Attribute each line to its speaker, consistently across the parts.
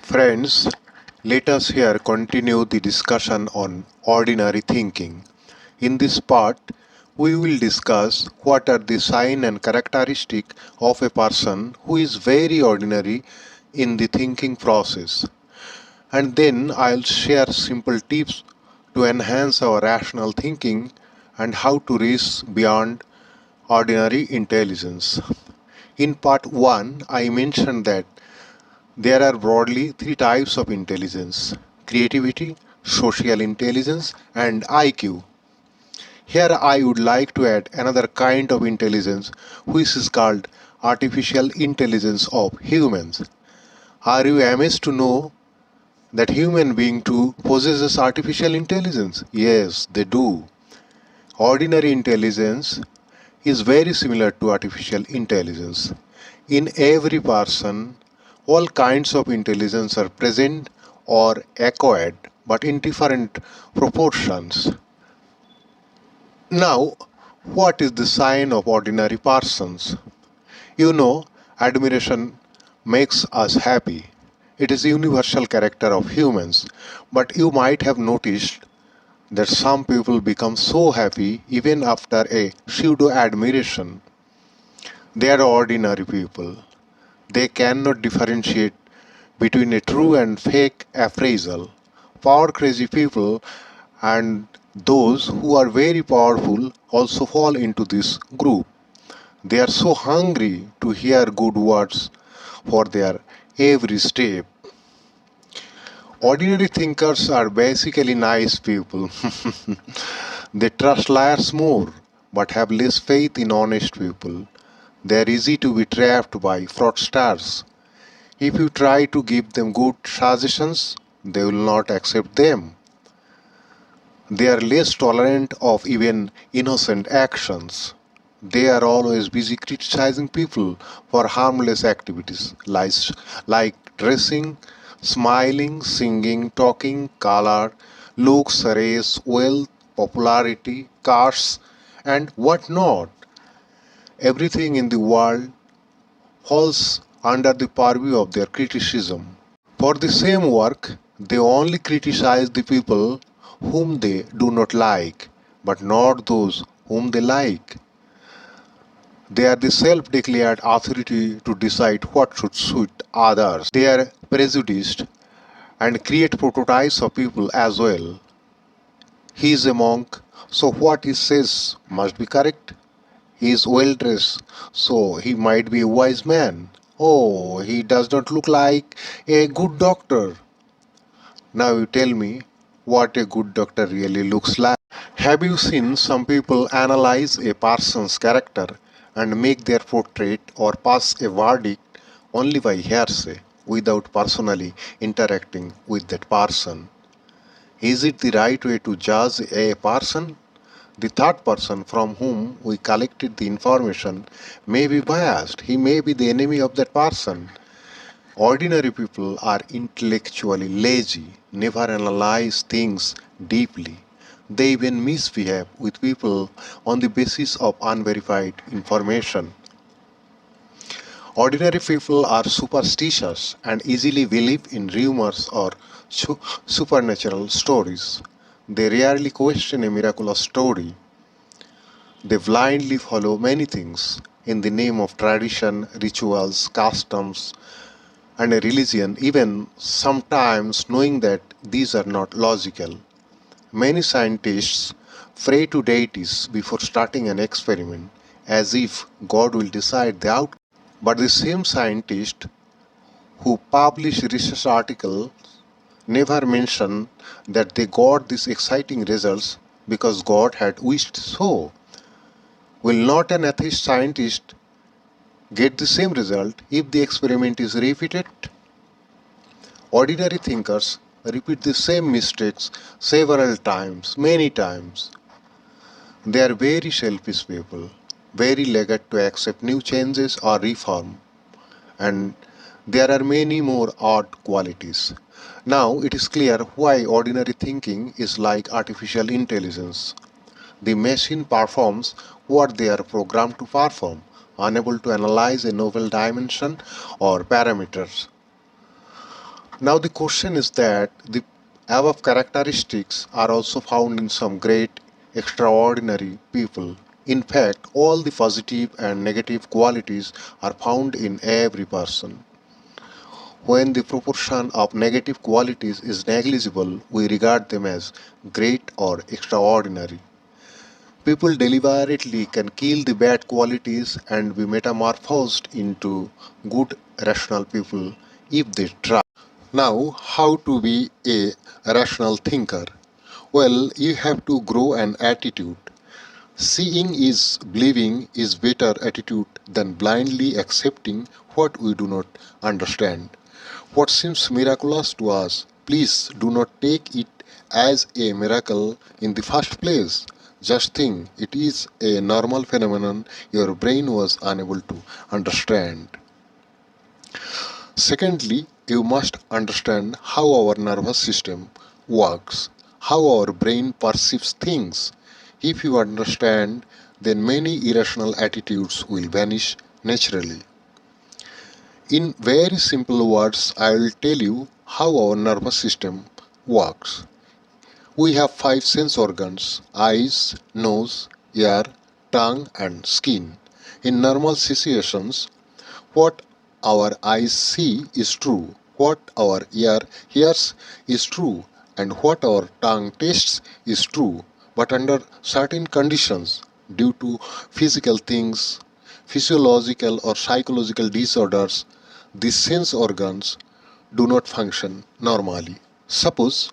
Speaker 1: Friends, let us here continue the discussion on ordinary thinking. In this part, we will discuss what are the sign and characteristic of a person who is very ordinary in the thinking process. And then I'll share simple tips to enhance our rational thinking and how to reach beyond ordinary intelligence. In part 1, I mentioned that there are broadly three types of intelligence: creativity, social intelligence, and IQ. Here I would like to add another kind of intelligence which is called artificial intelligence of humans. Are you amazed to know that human being too possesses artificial intelligence? Yes, they do. Ordinary intelligence is very similar to artificial intelligence. In every person, all kinds of intelligence are present or acquired, but in different proportions. Now, what is the sign of ordinary persons? You know, admiration makes us happy. It is universal character of humans, but you might have noticed that some people become so happy even after a pseudo admiration. They are ordinary people. They cannot differentiate between a true and fake appraisal. Power crazy people and those who are very powerful also fall into this group. They are so hungry to hear good words for their every step. Ordinary thinkers are basically nice people. They trust liars more but have less faith in honest people. They are easy to be trapped by fraudsters. If you try to give them good suggestions, they will not accept them. They are less tolerant of even innocent actions. They are always busy criticizing people for harmless activities like dressing, smiling, singing, talking, color, looks, race, wealth, popularity, cars, and what not. Everything in the world falls under the purview of their criticism. For the same work, they only criticize the people whom they do not like, but not those whom they like. They are the self declared authority to decide what should suit others. They are prejudiced and create prototypes of people as well. He is a monk, so what he says must be correct. He is well dressed, so he might be a wise man. Oh, he does not look like a good doctor. Now you tell me what a good doctor really looks like. Have you seen some people analyze a person's character and make their portrait or pass a verdict only by hearsay without personally interacting with that person? Is it the right way to judge a person? The third person from whom we collected the information may be biased. He may be the enemy of that person. Ordinary people are intellectually lazy, never analyze things deeply. They even misbehave with people on the basis of unverified information. Ordinary people are superstitious and easily believe in rumors or supernatural stories. They rarely question a miraculous story. They blindly follow many things in the name of tradition, rituals, customs, and a religion, even sometimes knowing that these are not logical. Many scientists pray to deities before starting an experiment as if God will decide the outcome. But the same scientists who publish research articles never mention that they got these exciting results because God had wished so. Will not an atheist scientist get the same result if the experiment is repeated? Ordinary thinkers repeat the same mistakes several times, many times. They are very selfish people, very eager to accept new changes or reform, and there are many more odd qualities. Now it is clear why ordinary thinking is like artificial intelligence. The machine performs what they are programmed to perform, unable to analyze a novel dimension or parameters. Now the question is that the above characteristics are also found in some great extraordinary people. In fact, all the positive and negative qualities are found in every person. When the proportion of negative qualities is negligible, we regard them as great or extraordinary. People deliberately can kill the bad qualities and be metamorphosed into good rational people if they try. Now, how to be a rational thinker? Well, you have to grow an attitude. Seeing is believing is better attitude than blindly accepting what we do not understand. What seems miraculous to us, please do not take it as a miracle in the first place. Just think it is a normal phenomenon your brain was unable to understand. Secondly, you must understand how our nervous system works, how our brain perceives things. If you understand, then many irrational attitudes will vanish naturally. In very simple words, I will tell you how our nervous system works. We have five sense organs: eyes, nose, ear, tongue, and skin. In normal situations, what our eyes see is true, what our ear hears is true, and what our tongue tastes is true. But under certain conditions, due to physical things, physiological or psychological disorders, these sense organs do not function normally. Suppose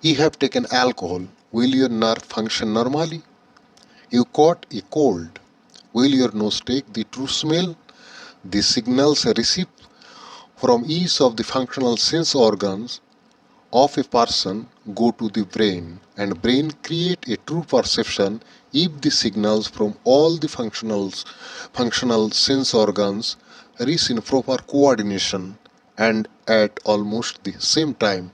Speaker 1: you have taken alcohol, will your nerve function normally? You caught a cold, will your nose take the true smell? The signals received from each of the functional sense organs of a person go to the brain, and brain create a true perception if the signals from all the functional sense organs reach in proper coordination and at almost the same time.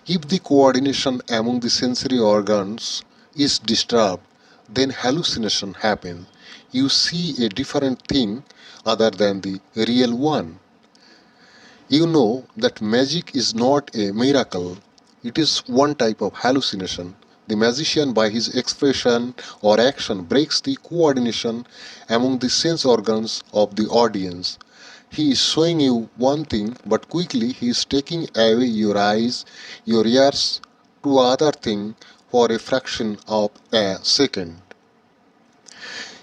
Speaker 1: If the coordination among the sensory organs is disturbed, then hallucination happens. You see a different thing other than the real one. You know that magic is not a miracle, it is one type of hallucination. The magician, by his expression or action, breaks the coordination among the sense organs of the audience. He is showing you one thing, but quickly he is taking away your eyes, your ears to other thing for a fraction of a second.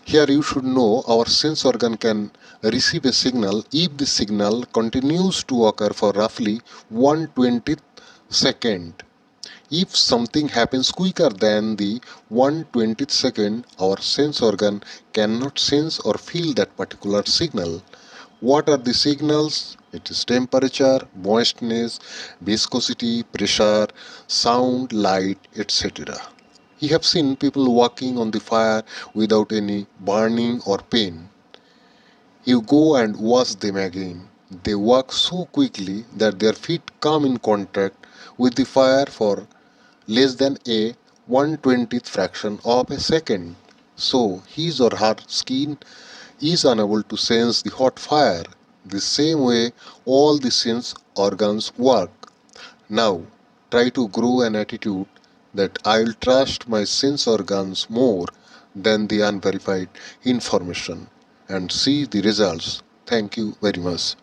Speaker 1: Here you should know our sense organ can receive a signal if the signal continues to occur for roughly 1/20th second. If something happens quicker than the 1/20th second, our sense organ cannot sense or feel that particular signal. What are the signals? It is temperature, moistness, viscosity, pressure, sound, light, etc. You have seen people walking on the fire without any burning or pain. You go and watch them again. They walk so quickly that their feet come in contact with the fire for less than a 1/20th fraction of a second. So his or her skin is unable to sense the hot fire. The same way all the sense organs work. Now, try to grow an attitude that I'll trust my sense organs more than the unverified information and see the results. Thank you very much.